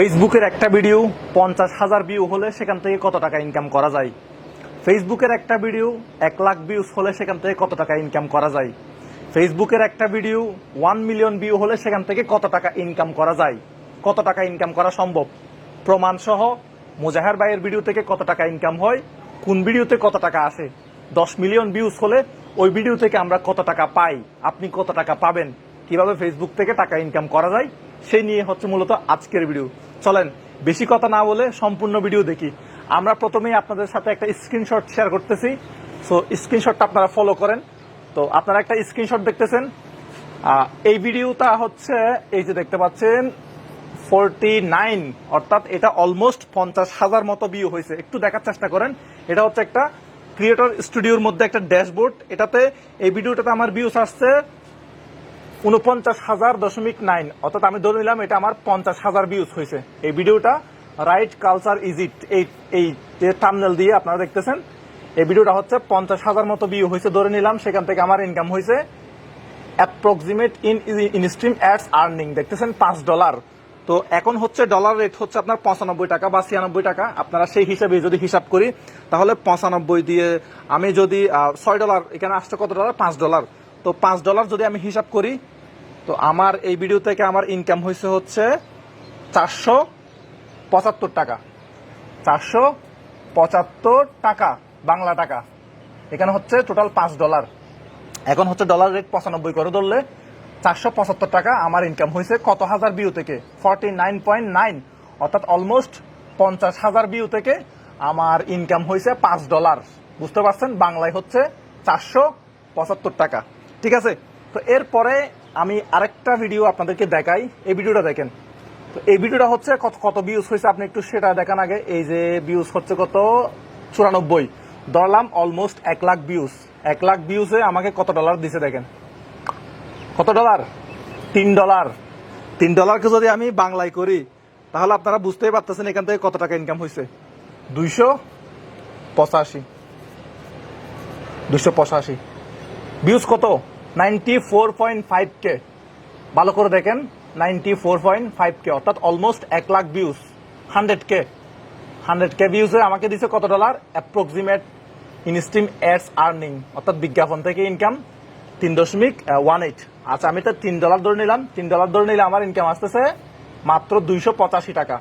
ফেসবুকের একটা video 50,000 view হলে সেখান থেকে কত টাকা ইনকাম করা যায়? ফেসবুকের একটা ভিডিও 1,00,000 ভিউজ হলে সেখান থেকে কত টাকা ইনকাম করা যায়? ফেসবুকের একটা ভিডিও 1 মিলিয়ন ভিউ হলে সেখান থেকে কত টাকা ইনকাম করা যায়? কত টাকা ইনকাম করা সম্ভব? প্রমাণ সহ মুজাহের ভাইয়ের ভিডিও থেকে কত টাকা ইনকাম হয়, কোন ভিডিওতে কত টাকা আসে, 10 মিলিয়ন ভিউজ হলে ওই ভিডিও থেকে আমরা কত টাকা পাই, আপনি কত টাকা পাবেন, কিভাবে ফেসবুক থেকে টাকা ইনকাম করা যায় সেই নিয়ে হচ্ছে মূলত আজকের ভিডিও। চলেন বেশি কথা না বলে সম্পূর্ণ ভিডিও দেখি। আমরা প্রথমেই আপনাদের সাথে একটা স্ক্রিনশট শেয়ার করতেছি, সো স্ক্রিনশটটা আপনারা ফলো করেন। তো আপনারা একটা স্ক্রিনশট দেখতেছেন, এই ভিডিওটা হচ্ছে এই যে দেখতে পাচ্ছেন 49, অর্থাৎ এটা অলমোস্ট 50,000 মতো ভিউ হয়েছে। একটু দেখার চেষ্টা করেন, এটা হচ্ছে একটা ক্রিয়েটর স্টুডিওর মধ্যে একটা ড্যাশবোর্ড। এটাতে এই ভিডিওটাতে আমার ভিউস আসছে 49,000.9, অর্থাৎ আমি ধরে নিলাম এটা আমার 50,000 ভিউজ হয়েছে। এই ভিডিওটা রাইট কালচার ইজিট এই যে থাম্বনেল দিয়ে আপনারা দেখতেছেন, এই ভিডিওটা হচ্ছে 50,000 মতো ভিউ হয়েছে ধরে নিলাম। সেখান থেকে আমার ইনকাম হয়েছে approximate in stream ads earning দেখতেছেন $5। তো এখন হচ্ছে ডলার রেট হচ্ছে আপনার 95 টাকা বা 96 টাকা। আপনারা সেই হিসাবে যদি হিসাব করি তাহলে 95 দিয়ে আমি যদি $6, এখানে আসছে কত ডলার? $5। তো $5 যদি আমি হিসাব করি, তো আমার এই ভিডিও থেকে আমার ইনকাম হয়েছে হচ্ছে 475 টাকা। 475 টাকা বাংলা টাকা। এখানে হচ্ছে টোটাল $5। এখন হচ্ছে ডলার রেট 95 করে ধরলে 475 টাকা আমার ইনকাম হয়েছে কত হাজার ভিউ থেকে? 49.9, অর্থাৎ অলমোস্ট 50,000 ভিউ থেকে আমার ইনকাম হয়েছে $5। বুঝতে পারছেন? বাংলায় হচ্ছে 475 টাকা। ঠিক আছে, তো এরপরে আমি আরেকটা ভিডিও আপনাদেরকে দেখাই। এই ভিডিওটা দেখেন। তো এই ভিডিওটা হচ্ছে কত কত ভিউজ হয়েছে আপনি একটু সেটা দেখান আগে। এই যে ভিউজ হচ্ছে কত? 94। ধরলাম অলমোস্ট 1,00,000 ভিউজ। 1,00,000 ভিউজে আমাকে কত ডলার দিছে দেখেন। কত ডলার? $3। $3কে যদি আমি বাংলায় করি তাহলে আপনারা বুঝতেই পারতেছেন এখান থেকে কত টাকা ইনকাম হয়েছে। 285 ভিউজ। কত? 94.5K। ভালো করে দেখেন, 94.5K, অর্থাৎ অলমোস্ট 1,00,000 ভিউজ। 100K ভিউজে আমাকে দিছে কত dollar? Approximate instream ads earning, অর্থাৎ বিজ্ঞাপন থেকে ইনকাম 3.18। আচ্ছা, আমি তো $3 ধরে নিলাম। $3 ধরে নিলে আমার ইনকাম আসতেছে মাত্র 285 টাকা।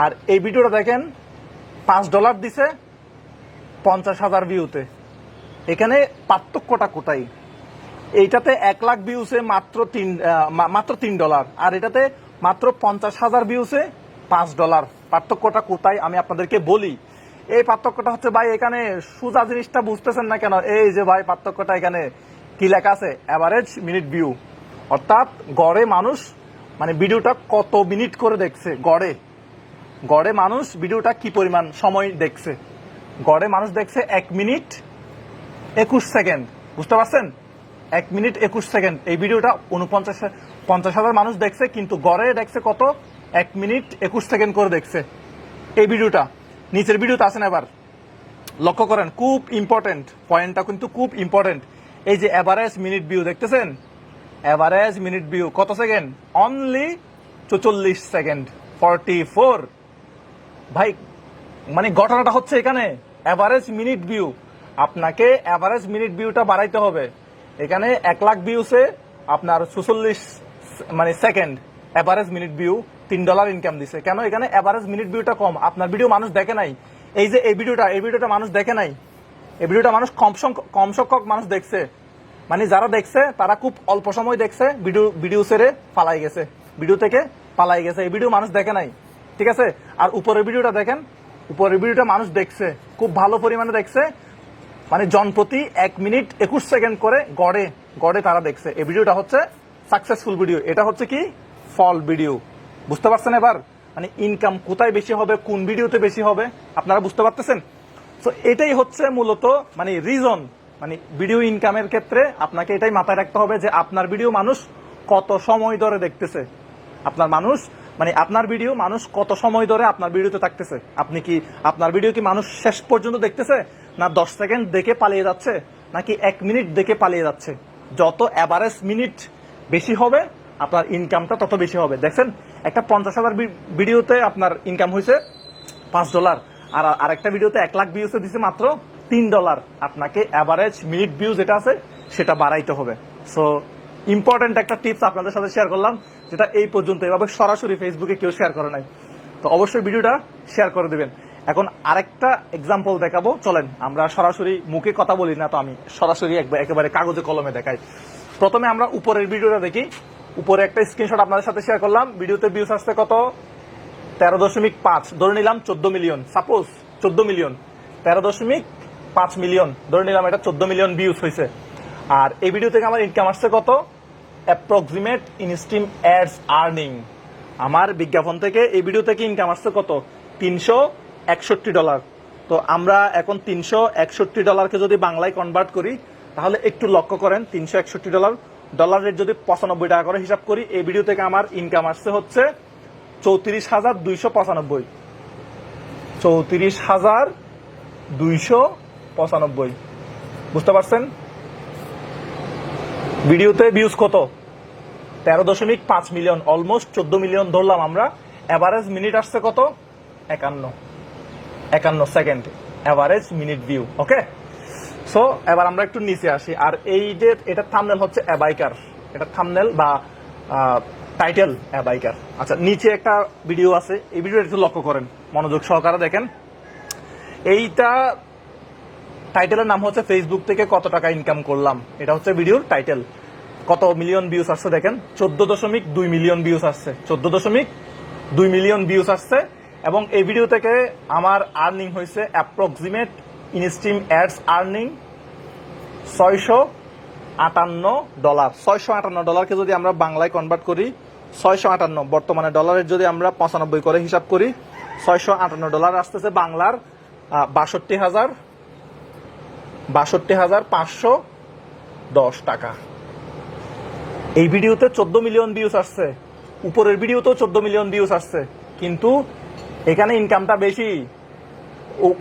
আর এই ভিডিওটা দেখেন, $5 দিছে 50,000 ভিউতে। এখানে পার্থক্যটা কোথায়? এইটাতে 1,00,000 ভিউসে মাত্র $3, আর এটাতে মাত্র 50,000 ভিউসে $5। পার্থক্যটা কোথায় আমি আপনাদেরকে বলি। এই পার্থক্যটা হচ্ছে ভাই, এখানে সোজা জিনিসটা বুঝতেছেন না কেন? এই যে ভাই পার্থক্যটা এখানে কি লেখা আছে? অ্যাভারেজ মিনিট ভিউ, অর্থাৎ গড়ে মানুষ মানে ভিডিওটা কত মিনিট করে দেখছে। গড়ে মানুষ ভিডিওটা কি পরিমাণ সময় দেখছে। গড়ে মানুষ দেখছে 1 মিনিট 21 সেকেন্ড। বুঝতে পারছেন? 1 মিনিট 21 সেকেন্ড। এই ভিডিওটা 50,000 মানুষ দেখছে, কিন্তু গড়ে দেখছে কত? 1 মিনিট 21 সেকেন্ড করে দেখছে এই ভিডিওটা। নিচের ভিডিওতে আসেন, এবার লক্ষ্য করেন, খুব ইম্পর্টেন্ট পয়েন্টটা, কিন্তু খুব ইম্পর্টেন্ট। এই যে অ্যাভারেজ মিনিট ভিউ দেখতেছেন, অ্যাভারেজ মিনিট ভিউ কত সেকেন্ড? Only 44 second, 44। ভাই মানে ঘটনাটা হচ্ছে এখানে অ্যাভারেজ মিনিট ভিউ। আপনাকে অ্যাভারেজ মিনিট ভিউটা বাড়াইতে হবে। এখানে 1,00,000 ভিউসে আপনার 44 মানে second average minute view, $3 income দিছে। কেন? এখানে অ্যাভারেজ মিনিট ভিউটা কম। আপনার ভিডিও মানুষ দেখে নাই। এই যে এই ভিডিওটা মানুষ দেখে নাই। এই ভিডিওটা মানুষ কম সংখ্যক মানুষ দেখছে। মানে যারা দেখছে তারা খুব অল্প সময় দেখছে, ভিডিও ছেড়ে পালাই গেছে, ভিডিও থেকে পালাই গেছে। এই ভিডিও মানুষ দেখে নাই। ঠিক আছে, আর উপরের ভিডিওটা দেখেন, উপরের ভিডিওটা মানুষ দেখছে, খুব ভালো পরিমাণে দেখছে। মানে জনপ্রতি 1 মিনিট 21 সেকেন্ড করে গড়ে তারা দেখছে। এই ভিডিওটা হচ্ছে সাকসেসফুল ভিডিও। এটা হচ্ছে কি? ফল ভিডিও। বুঝতে পারছেন এবার? মানে ইনকাম কোথায় বেশি হবে, কোন ভিডিওতে বেশি হবে, আপনারা বুঝতে পারতেছেন? তো এটাই হচ্ছে মূলত মানে রিজন, মানে ভিডিও ইনকামের ক্ষেত্রে আপনাকে এটাই মাথায় রাখতে হবে যে আপনার ভিডিও মানুষ কত সময় ধরে দেখতেছে। আপনার ভিডিও মানুষ কত সময় ধরে আপনার ভিডিওতে থাকতেছে। আপনার ভিডিও কি মানুষ শেষ পর্যন্ত দেখতেছে, না 10 সেকেন্ড দেখে পালিয়ে যাচ্ছে, নাকি 1 মিনিট দেখে পালিয়ে যাচ্ছে? যত অ্যাভারেজ মিনিট বেশি হবে আপনার ইনকামটা তত বেশি হবে। দেখছেন একটা 50,000 ভিডিওতে আপনার ইনকাম হয়েছে $5, আর আরেকটা ভিডিওতে 1 লাখ ভিউসে দিছে মাত্র $3। আপনাকে অ্যাভারেজ মিনিট ভিউ যেটা আছে সেটা বাড়াইতে হবে। সো ইম্পর্টেন্ট একটা টিপস আপনাদের সাথে শেয়ার করলাম, যেটা এই পর্যন্ত এভাবে সরাসরি ফেসবুকে কেউ শেয়ার করে নাই। তো অবশ্যই ভিডিওটা শেয়ার করে দেবেন। এখন আরেকটা এক্সাম্পল দেখাবো, চলেন আমরা সরাসরি মুখে কথা বলি না, তো আমি সরাসরি একেবারে কাগজে কলমে দেখাই। প্রথমে আমরা উপরের ভিডিওটা দেখি। উপরে একটা স্ক্রিনশট আপনাদের সাথে শেয়ার করলাম। ভিডিওতে ভিউস আসছে কত? 13.5, ধরে নিলাম 14 মিলিয়ন। সাপোজ 14 মিলিয়ন, 13.5 মিলিয়ন ধরে নিলাম, এটা 14 মিলিয়ন ভিউস হয়েছে। আর এই ভিডিও থেকে আমার ইনকাম আসছে কত? অ্যাপ্রক্সিমেট ইনস্ট্রিম অ্যাডস আর্নিং, আমার বিজ্ঞাপন থেকে এই ভিডিও থেকে ইনকাম আসছে কত? $361। তো আমরা এখন $361 যদি বাংলায় কনভার্ট করি, তাহলে একটু লক্ষ্য করেন, $361 ডলার রেট যদি 95 টাকা করে হিসাব করি, এই ভিডিও থেকে আমার ইনকাম আসছে হচ্ছে 34,295। 34,295, বুঝতে পারছেন? ভিডিওতে ভিউজ কত? 13.5 মিলিয়ন, অলমোস্ট 14 মিলিয়ন ধরলাম আমরা। এভারেজ মিনিট আসছে কত? 51 সেকেন্ড এভারেজ মিনিট ভিউ। ওকে, সো এবার আমরা একটু নিচে আসি। আর এই যে এটা থাম্বনেল হচ্ছে অ্যাবাইকার, এটা থাম্বনেল বা টাইটেল অ্যাবাইকার। আচ্ছা, নিচে একটা ভিডিও আছে, এই ভিডিওটা একটু লক্ষ্য করেন, মনোযোগ সহকারে দেখেন। এইটা টাইটেলের নাম হচ্ছে ফেসবুক থেকে কত টাকা ইনকাম করলাম, এটা হচ্ছে ভিডিওর টাইটেল। কত মিলিয়ন ভিউস আসছে দেখেন? 14.2 মিলিয়ন ভিউস আসছে, 14.2 মিলিয়ন ভিউস আসছে। এবং এই ভিডিও থেকে আমার আর্নিং হয়েছে অ্যাপ্রক্সিমেট ইনস্ট্রিম অ্যাডস আর্নিং $658। $658কে যদি আমরা বাংলায় কনভার্ট করি, 658 বর্তমানে ডলারের যদি আমরা 95 করে হিসাব করি, $658 আসতেছে বাংলার 62,510 টাকা। এই ভিডিওতে 14 মিলিয়ন ভিউস আসছে, উপরের ভিডিওতেও 14 মিলিয়ন ভিউস আসছে, কিন্তু এখানে ইনকামটা বেশি।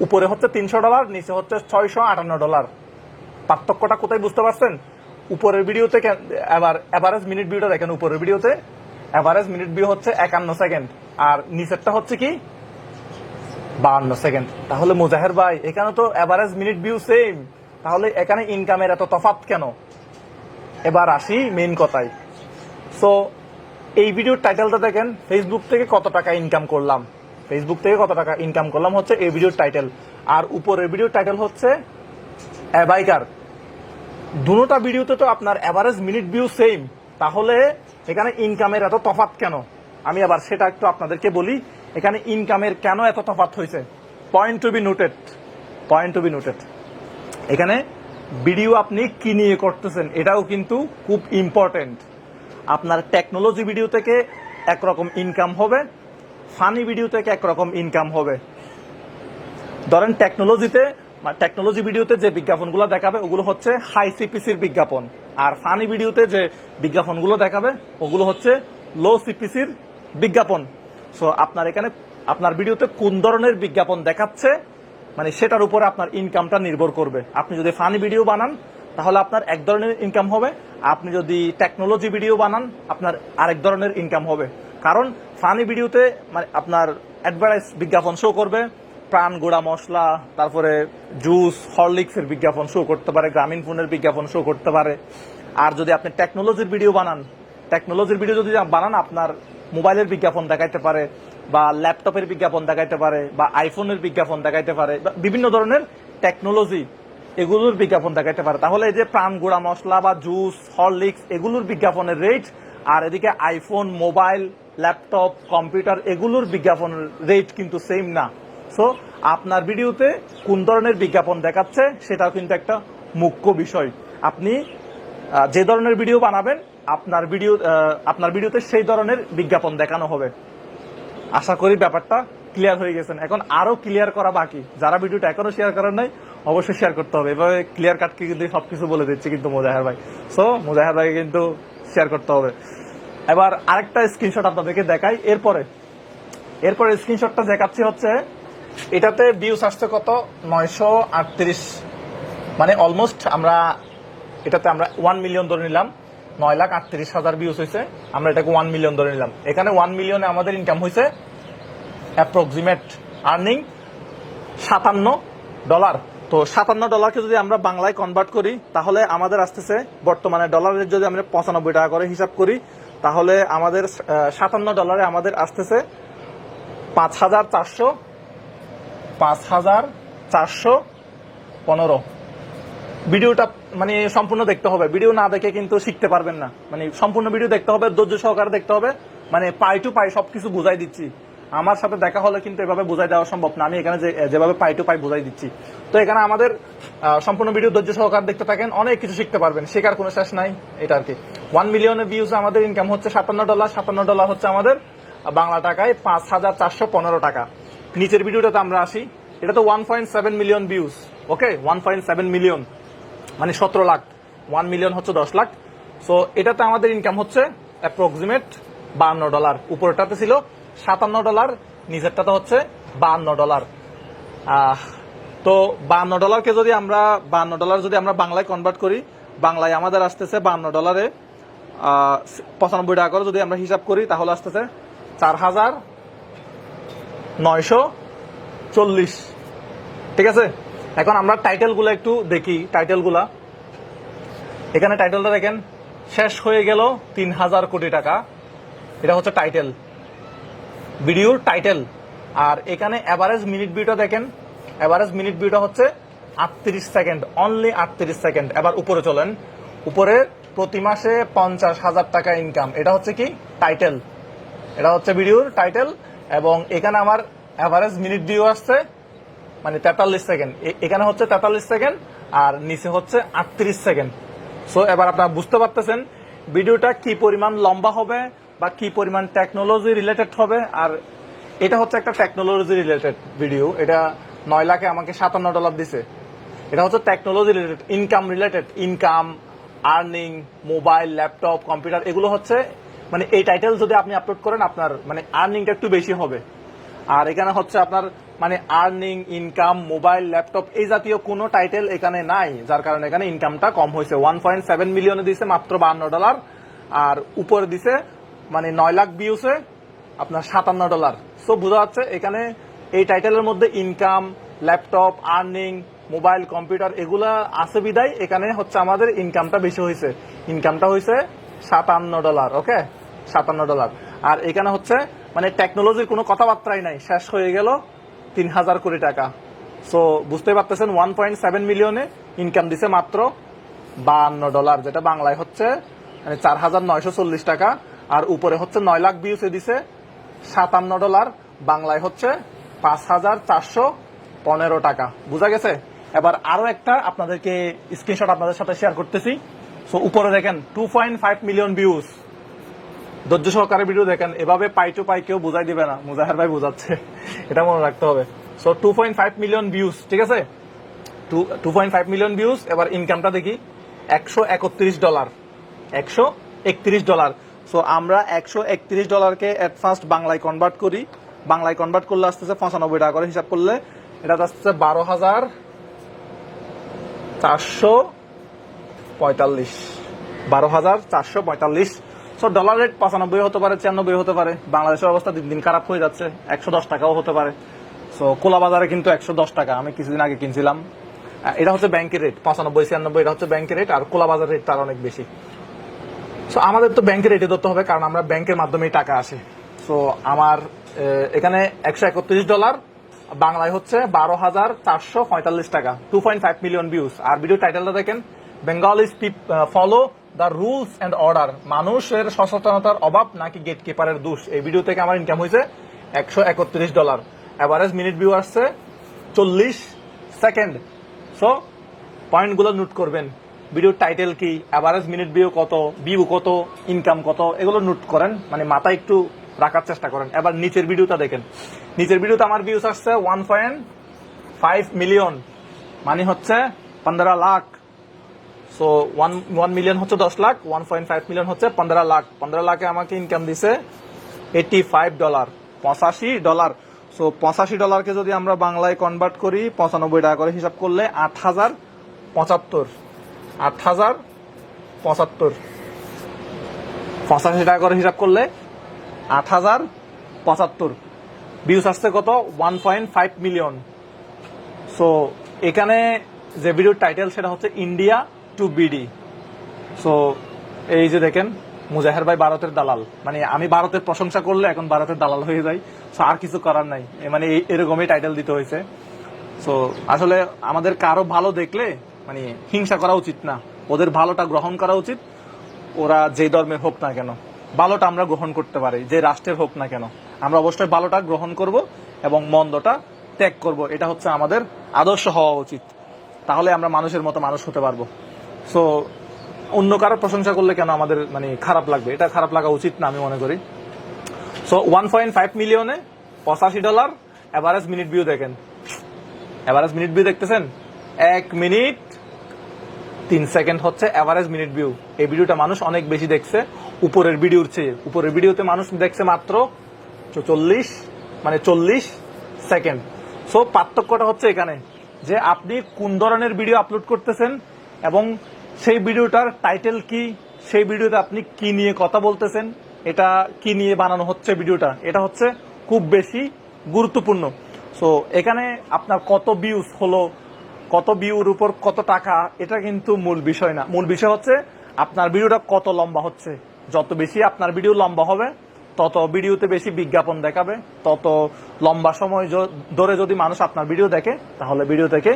উপরে হচ্ছে $300, নিচে হচ্ছে $658। পার্থক্যটা কোথায় বুঝতে পারছেন? উপরের ভিডিওতে এবার এভারেজ মিনিট ভিউটা দেখেন, উপরের ভিডিওতে এভারেজ মিনিট ভিউ হচ্ছে 51 সেকেন্ড, আর নিচেরটা হচ্ছে কি 52 সেকেন্ড। তাহলে মুজাহের ভাই, এখানে তো এভারেজ মিনিট ভিউ সেম, তাহলে এখানে ইনকামের এত তফাৎ কেন? এবার আসি মেইন কথায়। সো এই ভিডিওর টাইটেলটা দেখেন, ফেসবুক থেকে কত টাকা ইনকাম করলাম। ফেসবুক থেকে কত টাকা ইনকাম করলাম হচ্ছে এই ভিডিওর টাইটেল, আর উপরের ভিডিওর টাইটেল হচ্ছে অ্যাবাইকার। দুটোটা ভিডিওতে তো আপনার এভারেজ মিনিট ভিউ সেম, তাহলে এখানে ইনকামের এত তফাৎ কেন? আমি আবার সেটা একটু আপনাদেরকে বলি, এখানে ইনকামের কেন এত তফাৎ হয়েছে। Point to be noted, point to be noted. এখানে ভিডিও আপনি কি নিয়ে করতেছেন এটাও কিন্তু খুব ইম্পর্টেন্ট। আপনার টেকনোলজি ভিডিও থেকে একরকম ইনকাম হবে, ফানি ভিডিও থেকে একরকম ইনকাম হবে। ধরেন টেকনোলজি ভিডিওতে যে বিজ্ঞাপনগুলো দেখাবে ওগুলো হচ্ছে হাই সিপিসির বিজ্ঞাপন, আর ফানি ভিডিওতে যে বিজ্ঞাপনগুলো দেখাবে ওগুলো হচ্ছে লো সিপিসির বিজ্ঞাপন। সো আপনার এখানে আপনার ভিডিওতে কোন ধরনের বিজ্ঞাপন দেখাচ্ছে, মানে সেটার উপরে আপনার ইনকামটা নির্ভর করবে। আপনি যদি ফানি ভিডিও বানান তাহলে আপনার এক ধরনের ইনকাম হবে, আপনি যদি টেকনোলজি ভিডিও বানান আপনার আরেক ধরনের ইনকাম হবে। কারণ ফানি ভিডিওতে মানে আপনার অ্যাডভার্টাইজ বিজ্ঞাপন শো করবে, প্রাণ গুঁড়া মশলা, তারপরে জুস, হরলিক্সের বিজ্ঞাপন শো করতে পারে, গ্রামীণ ফোনের বিজ্ঞাপন শো করতে পারে। আর যদি আপনি টেকনোলজির ভিডিও বানান, টেকনোলজির ভিডিও যদি বানান আপনার মোবাইলের বিজ্ঞাপন দেখাইতে পারে, বা ল্যাপটপের বিজ্ঞাপন দেখাইতে পারে, বা আইফোনের বিজ্ঞাপন দেখাইতে পারে, বা বিভিন্ন ধরনের টেকনোলজি এগুলোর বিজ্ঞাপন দেখাইতে পারে। তাহলে এই যে প্রাণ গুঁড়া মশলা বা জুস, হরলিক্স এগুলোর বিজ্ঞাপনের রেট, আর এদিকে আইফোন, মোবাইল, ল্যাপটপ, কম্পিউটার এগুলোর বিজ্ঞাপনের রেট কিন্তু সেম না। সো আপনার ভিডিওতে কোন ধরনের বিজ্ঞাপন দেখাচ্ছে সেটাও কিন্তু একটা মুখ্য বিষয়। আপনি যে ধরনের ভিডিও বানাবেন আপনার ভিডিওতে সেই ধরনের বিজ্ঞাপন দেখানো হবে। আশা করি ব্যাপারটা ক্লিয়ার হয়ে গেছেন। এখন আরো ক্লিয়ার করা বাকি, যারা ভিডিওটা এখনো শেয়ার করেন নাই অবশ্যই শেয়ার করতে হবে। এভাবে ক্লিয়ার কাটকে কিন্তু সবকিছু বলে দিচ্ছে কিন্তু মুজাহের ভাই। সো মুজাহের ভাইকে কিন্তু শেয়ার করতে হবে। এবার আরেকটা স্ক্রিনশট আপনাদেরকে দেখাই। এরপরে স্ক্রিনশটটা দেখাচ্ছি হচ্ছে এটাতে ভিউস আসছে কত? 938, মানে অলমোস্ট এটাতে আমরা 1 মিলিয়ন ধরে নিলাম। 9,38,000 ভিউজ হয়েছে, আমরা এটাকে 1 মিলিয়ন ধরে নিলাম। এখানে 1 মিলিয়নে আমাদের ইনকাম হয়েছে অ্যাপ্রক্সিমেট আর্নিং $57। তো $57কে যদি আমরা বাংলায় কনভার্ট করি তাহলে আমাদের আসতেছে বর্তমানে ডলারের যদি আমরা 95 টাকা করে হিসাব করি তাহলে আমাদের $57 আমাদের আসতেছে 5,415। ভিডিওটা মানে সম্পূর্ণ দেখতে হবে, ভিডিও না দেখে কিন্তু শিখতে পারবেন না। মানে সম্পূর্ণ ভিডিও দেখতে হবে, ধৈর্য সহকারে দেখতে হবে, মানে পাই টু পাই সবকিছু বুঝাই দিচ্ছি। আমার সাথে দেখা হলে কিন্তু এভাবে বুঝাই দেওয়া সম্ভব না, আমি এখানে যেভাবে পাই টু পাই বুঝাই দিচ্ছি। তো এখানে আমাদের সম্পূর্ণ ভিডিও ধৈর্য সহকারে দেখতে থাকেন, অনেক কিছু শিখতে পারবেন, শেখার কোনো শেষ নাই। এটা আর কি 1 মিলিয়নের ভিউজ আমাদের ইনকাম হচ্ছে $57। $57 হচ্ছে আমাদের বাংলা টাকায় 5,415 টাকা। নিচের ভিডিওটাতে আমরা আসি, এটা তো 1.7 মিলিয়ন ভিউজ। ওকে, 1.7 মিলিয়ন মানে 17 লাখ, 1 মিলিয়ন হচ্ছে 10 লাখ। সো এটাতে আমাদের ইনকাম হচ্ছে অ্যাপ্রক্সিমেট $52। উপরটাতে ছিল $57, নিচেরটাতে হচ্ছে $52। তো $52কে যদি আমরা $52 যদি আমরা বাংলায় কনভার্ট করি, বাংলায় আমাদের আসতেছে $52 95 টাকা করে যদি আমরা হিসাব করি তাহলে আসতেছে 4,940। ঠিক আছে, এখন আমরা টাইটেলগুলো একটু দেখি। টাইটেলগুলা এখানে টাইটেলটা দেখেন, শেষ হয়ে গেল 3,000 কোটি টাকা। এটা হচ্ছে টাইটেল, ভিডিওর টাইটেল। আর এখানে অ্যাভারেজ মিনিট ভিউটা দেখেন, অ্যাভারেজ মিনিট ভিউটা হচ্ছে 38 সেকেন্ড, অনলি 38 সেকেন্ড। এবার উপরে চলেন, উপরে প্রতি মাসে 50,000 টাকা ইনকাম। এটা হচ্ছে কি টাইটেল, এটা হচ্ছে ভিডিওর টাইটেল। এবং এখানে আমার অ্যাভারেজ মিনিট ভিউ আসছে মানে 43 সেকেন্ড, এখানে হচ্ছে 43 সেকেন্ড আর নিচে হচ্ছে 38 সেকেন্ড। সো এবার আপনারা বুঝতে পারতেছেন ভিডিওটা কি পরিমাণ লম্বা হবে বা কি পরিমাণ টেকনোলজি রিলেটেড হবে। আর এটা হচ্ছে একটা টেকনোলজি রিলেটেড ভিডিও। এটা 9 লাখে আমাকে $57 দিছে। এটা হচ্ছে technology related, income related, income, earning, mobile, laptop, computer, এগুলো হচ্ছে মানে এই টাইটেল যদি আপনি আপলোড করেন আপনার মানে আর্নিংটা একটু বেশি হবে। আর এখানে হচ্ছে আপনার মানে আর্নিং, ইনকাম, মোবাইল, ল্যাপটপ এই জাতীয় কোনো টাইটেল এখানে নাই, যার কারণে এখানে ইনকামটা কম হয়েছে। 1.7 মিলিয়নে দিছে মাত্র $52, আর উপরে দিছে মানে 9 লাখ ভিউসে আপনার $57। সো বোঝা যাচ্ছে এখানে এই টাইটেলের মধ্যে income, laptop, earning, mobile, computer এগুলা আছে বিদায় এখানে হচ্ছে আমাদের ইনকামটা বেশি হয়েছে। ইনকামটা হয়েছে $57। ওকে, $57। আর এখানে হচ্ছে মানে টেকনোলজির কোনো কথাবার্তাই নাই, শেষ হয়ে গেল 3,000 কোটি টাকা। সো বুঝতে পারতেছেন 1.7 মিলিয়নে ইনকাম দিছে মাত্র $52, যেটা বাংলায় হচ্ছে মানে 4,940 টাকা। আর উপরে হচ্ছে 9 লাখ ভিউসে দিছে $57, বাংলায় হচ্ছে 5,415 টাকা। বুঝা গেছে? এবার আরো একটা আপনাদেরকে স্ক্রিনশট আপনাদের সাথে শেয়ার করতেছি। সো উপরে দেখেন 2.5 মিলিয়ন ভিউজ। ধৈর্য সহকারে ভিডিও দেখেন, এভাবে পাই টু পাই কেউ বুঝাই দিবে না, মুজাহের ভাই বুঝাচ্ছে, এটা মনে রাখতে হবে। সো 2.5 মিলিয়ন ভিউজ, ঠিক আছে, 2.5 মিলিয়ন ভিউজ। এবার ইনকামটা দেখি, $131, $131। সো আমরা $131কে এট ফার্স্ট বাংলায় কনভার্ট করি। বাংলায় কনভার্ট করলে আসতেছে 95 টাকা করে হিসাব করলে এটা আসতেছে 12,445, 12,445। সো ডলার রেট 95 হতে পারে, 96 হতে পারে। বাংলাদেশের অবস্থা দিন দিন খারাপ হয়ে যাচ্ছে, 110 টাকাও হতে পারে। সো কোলা বাজারে কিন্তু 110 টাকা, আমি কিছুদিন আগে কিনছিলাম। এটা হচ্ছে ব্যাংকের রেট, 95, 96 এটা হচ্ছে ব্যাংকের রেট। আর কোলা বাজার রেট তার অনেক বেশি। সো আমাদের তো ব্যাংকের রেটে ধরতে হবে, কারণ আমরা ব্যাংকের মাধ্যমেই টাকা আসে। সো আমার এখানে $131, বাংলায় হচ্ছে 12,445 টাকা, 2.5 মিলিয়ন ভিউজ। আর ভিডিও টাইটেলটা দেখেন, Bengalis follow the rules and order, মানুষের সচেতনতার অভাব নাকি গেট কিপারের দোষ। এই ভিডিও থেকে আমার ইনকাম হয়েছে $131। অ্যাভারেজ মিনিট ভিউ আসছে 40 সেকেন্ড। সো পয়েন্টগুলো নোট করবেন, ভিডিওর টাইটেল কি, অ্যাভারেজ মিনিট ভিউ কত, ইনকাম কত, এগুলো নোট করেন, মানে মাথায় একটু রাখার চেষ্টা করেন। এবার নিচের ভিডিওটা দেখেন, নিচের ভিডিওতে আমার ভিউজ আসছে 1.5 মিলিয়ন, মানে হচ্ছে 15 লাখ। সো 1 মিলিয়ন হচ্ছে 10 লাখ, 1.5 মিলিয়ন হচ্ছে 15 লাখ। 15 লাখে আমাকে ইনকাম দিছে $85, $85। সো $85কে যদি আমরা বাংলায় কনভার্ট করি 95 টাকা করে হিসাব করলে 8,075, 8,075। 85 টাকা করে হিসাব করলে 8075 ভিউজ আসছে কত 1.5 মিলিয়ন। সো এখানে যে ভিডিওর টাইটেল সেটা হচ্ছে ইন্ডিয়া টু বিডি। সো এই যে দেখেন মুজাহের ভাই ভারতের দালাল, মানে আমি ভারতের প্রশংসা করলে এখন ভারতের দালাল হয়ে যাই। সো আর কিছু করার নাই, মানে এরকমই টাইটেল দিতে হয়েছে। সো আসলে আমাদের কারো ভালো দেখলে মানে হিংসা করা উচিত না, ওদের ভালোটা গ্রহণ করা উচিত। ওরা যে ধর্মের হোক না কেন, ভালোটা আমরা গ্রহণ করতে পারি, যে রাষ্ট্রের হোক না কেন আমরা অবশ্যই ভালোটা গ্রহণ করব এবং মন্দটা ত্যাগ করব। এটা হচ্ছে আমাদের আদর্শ হওয়া উচিত, তাহলে আমরা মানুষের মতো মানুষ হতে পারবো। সো অন্য কারো প্রশংসা করলে কেন আমাদের মানে খারাপ লাগবে, এটা খারাপ লাগা উচিত না আমি মনে করি। সো 1.5 মিলিয়নে $85 এভারেজ মিনিট ভিউ দেখেন, এভারেজ মিনিট ভিউ দেখতেছেন 1 মিনিট 3 সেকেন্ড হচ্ছে এভারেজ মিনিট ভিউ। এই ভিডিওটা মানুষ অনেক বেশি দেখছে উপরের ভিডিওর চেয়ে। উপরের ভিডিওতে মানুষ দেখছে মাত্র 40 সেকেন্ড। সো পার্থক্যটা হচ্ছে এখানে যে আপনি কোন ধরনের ভিডিও আপলোড করতেছেন এবং সেই ভিডিওটার টাইটেল কি, সেই ভিডিওতে আপনি কি নিয়ে কথা বলতেছেন, এটা কি নিয়ে বানানো হচ্ছে ভিডিওটা, এটা হচ্ছে খুব বেশি গুরুত্বপূর্ণ। সো এখানে আপনার কত ভিউজ হলো, কত ভিউর উপর কত টাকা, এটা কিন্তু মূল বিষয় না। মূল বিষয় হচ্ছে আপনার ভিডিওটা কত লম্বা হচ্ছে। যত বেশি আপনার ভিডিও লম্বা হবে তত ভিডিওতে বেশি বিজ্ঞাপন দেখাবে, তত লম্বা সময় ধরে যদি মানুষ আপনার ভিডিও দেখে তাহলে ভিডিও থেকে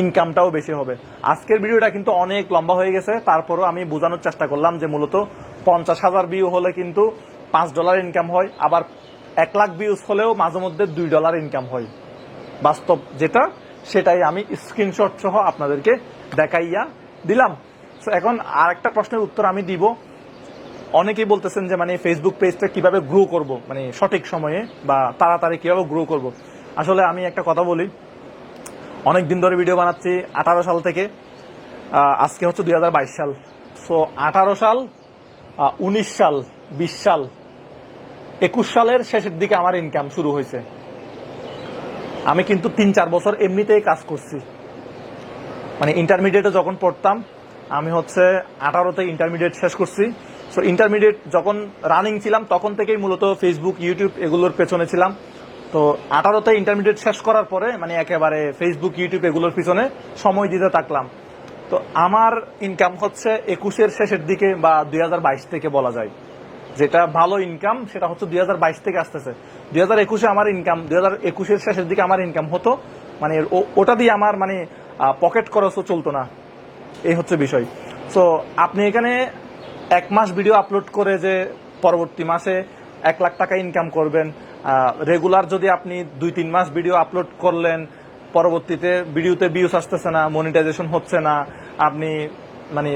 ইনকামটাও বেশি হবে। আজকের ভিডিওটা কিন্তু অনেক লম্বা হয়ে গেছে, তারপরও আমি বোঝানোর চেষ্টা করলাম যে মূলত 50,000 ভিউ হলে কিন্তু $5 ইনকাম হয়, আবার 1 লাখ ভিউজ হলেও মাঝে মধ্যে $2 ইনকাম হয়। বাস্তব যেটা সেটাই আমি স্ক্রিনশট সহ আপনাদেরকে দেখাইয়া দিলাম। সো এখন আর একটা প্রশ্নের উত্তর আমি দিব। অনেকেই বলতেছেন যে মানে ফেসবুক পেজটা কিভাবে গ্রো করব, মানে সঠিক সময়ে বা তাড়াতাড়ি কিভাবে গ্রো করব। আসলে আমি একটা কথা বলি, অনেক দিন ধরে ভিডিও বানাচ্ছি 18 সাল থেকে, আজকে হচ্ছে 2022 সাল। সো 18 সাল, 19 সাল, 20 সাল, 21 সালের শেষের দিকে আমার ইনকাম শুরু হয়েছে। আমি কিন্তু 3-4 বছর এমনিতেই কাজ করছি। মানে ইন্টারমিডিয়েটে যখন পড়তাম আমি হচ্ছে 18তে ইন্টারমিডিয়েট শেষ করছি। সো ইন্টারমিডিয়েট যখন রানিং ছিলাম তখন থেকেই মূলত ফেসবুক, ইউটিউব এগুলোর পেছনে ছিলাম। তো 18তে ইন্টারমিডিয়েট শেষ করার পরে মানে একেবারে ফেসবুক, ইউটিউব এগুলোর পিছনে সময় দিতে থাকলাম। তো আমার ইনকাম হচ্ছে 21-এর শেষের দিকে বা 2022 থেকে বলা যায়। যেটা ভালো ইনকাম সেটা হচ্ছে 2022 থেকে আসতেছে। 2021-এ আমার ইনকাম, 2021-এর শেষের দিকে আমার ইনকাম হতো, মানে ওটা দিয়ে আমার মানে পকেট খরচও চলতো না, এই হচ্ছে বিষয়। সো আপনি এখানে 1 মাস ভিডিও আপলোড করে যে পরবর্তী মাসে 1 লাখ টাকা ইনকাম করবেন, রেগুলার যদি আপনি 2-3 মাস ভিডিও আপলোড করলেন, পরবর্তীতে ভিডিওতে ভিউজ আসতেছে না, মনিটাইজেশন হচ্ছে না, আপনি মানে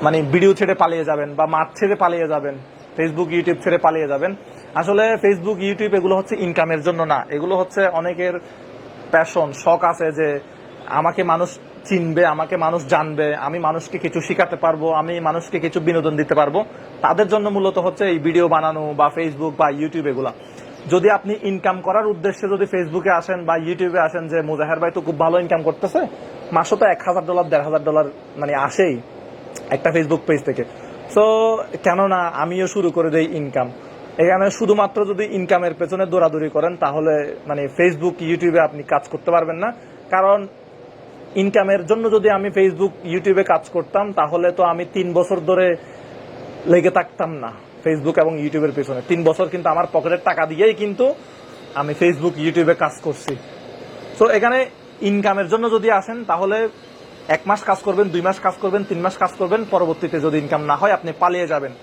মানে ভিডিও ছেড়ে পালিয়ে যাবেন বা মাঠ ছেড়ে পালিয়ে যাবেন, ফেসবুক, ইউটিউব ছেড়ে পালিয়ে যাবেন। আসলে ফেসবুক, ইউটিউব এগুলো হচ্ছে ইনকামের জন্য না, এগুলো হচ্ছে অনেকের প্যাশন, শখ আছে যে আমাকে মানুষ চিনবে, আমাকে মানুষ জানবে, আমি মানুষকে কিছু শিখাতে পারবো, আমি মানুষকে কিছু বিনোদন দিতে পারবো। তাদের জন্য মূলত হচ্ছে এই ভিডিও বানানো বা ফেসবুক বা ইউটিউব এগুলা। যদি আপনি ইনকাম করার উদ্দেশ্যে যদি ফেসবুকে আসেন বা ইউটিউবে আসেন যে মুজাহের ভাই তো খুব ভালো ইনকাম করতেছে, মাসে তো $1,000 $1,500 মানে আসেই একটা ফেসবুক পেজ থেকে। সো কেননা আমিও শুরু করে দেই ইনকাম। এখানে শুধুমাত্র যদি ইনকামের পেছনে দৌড়াদৌড়ি করেন তাহলে মানে ফেসবুক, ইউটিউবে আপনি কাজ করতে পারবেন না। কারণ ইনকামের জন্য যদি আমি ফেসবুক, ইউটিউবে কাজ করতাম তাহলে তো আমি 3 বছর ধরে লেগে থাকতাম না ফেসবুক এবং ইউটিউবের পেছনে। 3 বছর কিন্তু আমার পকেটের টাকা দিয়েই কিন্তু আমি ফেসবুক, ইউটিউবে কাজ করছি। সো এখানে ইনকামের জন্য যদি আসেন তাহলে 1 মাস কাজ করবেন, 2 মাস কাজ করবেন, 3 মাস কাজ করবেন, পরবর্তীতে যদি ইনকাম না হয় আপনি পালিয়ে যাবেন।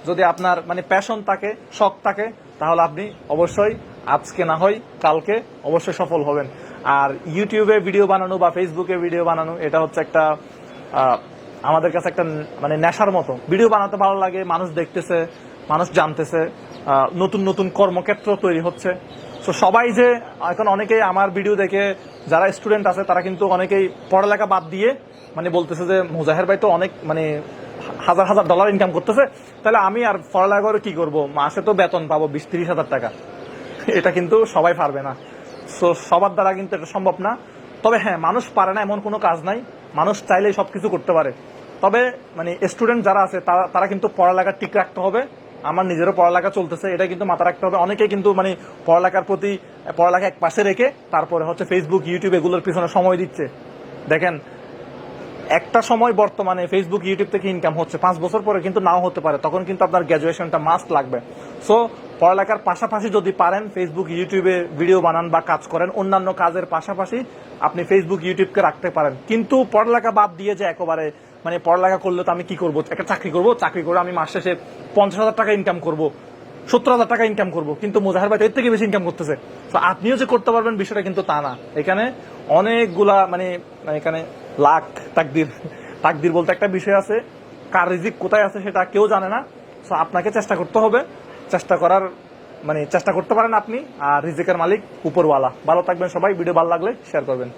যদি আপনার মানে প্যাশন থাকে, শখ থাকে, তাহলে আপনি অবশ্যই আজকে না হয় কালকে অবশ্যই সফল হবেন। আর ইউটিউবে ভিডিও বানানো বা ফেসবুকে ভিডিও বানানো এটা হচ্ছে একটা আমাদের কাছে একটা মানে নেশার মতো। ভিডিও বানাতে ভালো লাগে, মানুষ দেখতেছে, মানুষ জানতেছে, নতুন নতুন কর্মক্ষেত্র তৈরি হচ্ছে। তো সবাই যে এখন অনেকেই আমার ভিডিও দেখে, যারা স্টুডেন্ট আছে তারা কিন্তু অনেকেই পড়ালেখা বাদ দিয়ে মানে বলতেছে যে মুজাহের ভাই তো অনেক মানে $1,000 ইনকাম করতেছে, তাহলে আমি আর পড়ালেখা করে কি করবো, মাসে তো বেতন পাবো 20-30 হাজার টাকা। এটা কিন্তু সবাই পারবে না। সো সবার দ্বারা কিন্তু এটা সম্ভব না। তবে হ্যাঁ, মানুষ পারে না এমন কোনো কাজ নাই, মানুষ চাইলেই সবকিছু করতে পারে। তবে মানে স্টুডেন্ট যারা আছে তারা কিন্তু পড়ালেখা ঠিক রাখতে হবে। আমার নিজেরও পড়ালেখা চলতেছে, এটা কিন্তু মাথা রাখতে হবে। অনেকেই কিন্তু মানে পড়ালেখার প্রতি পড়ালেখা এক পাশে রেখে তারপরে হচ্ছে ফেসবুক ইউটিউব এগুলোর পিছনে সময় দিচ্ছে। দেখেন একটা সময় বর্তমানে ফেসবুক ইউটিউব থেকে ইনকাম হচ্ছে, 5 বছর পরে কিন্তু নাও হতে পারে, তখন কিন্তু আপনার গ্র্যাজুয়েশনটা মাস্ট লাগবে। সো পড়ালেখার পাশাপাশি যদি পারেন ফেসবুক ইউটিউবে ভিডিও বানান বা কাজ করেন, অন্যান্য কাজের পাশাপাশি আপনি ফেসবুক ইউটিউবকে রাখতে পারেন। কিন্তু পড়ালেখা বাদ দিয়ে যে একেবারে মানে পড়ালেখা করলে তো আমি কি করবো, একটা চাকরি করে আমি মাস শেষে 50,000 টাকা ইনকাম করবো, 70,000 টাকা ইনকাম করবো, কিন্তু মোজাহের ভাই এর থেকে বেশি ইনকাম করতেছে। তো আপনিও যে করতে পারবেন বিষয়টা কিন্তু তা না। এখানে অনেকগুলা মানে এখানে লাখ তাকদির বলতে একটা বিষয় আছে, কার রিজিক কোথায় আছে সেটা কেউ জানে না। সো আপনাকে চেষ্টা করতে হবে, চেষ্টা করার মানে চেষ্টা করতে পারেন আপনি, আর রিজিকের মালিক উপরওয়ালা। ভালো থাকবেন সবাই, ভিডিও ভালো লাগলে শেয়ার করবেন।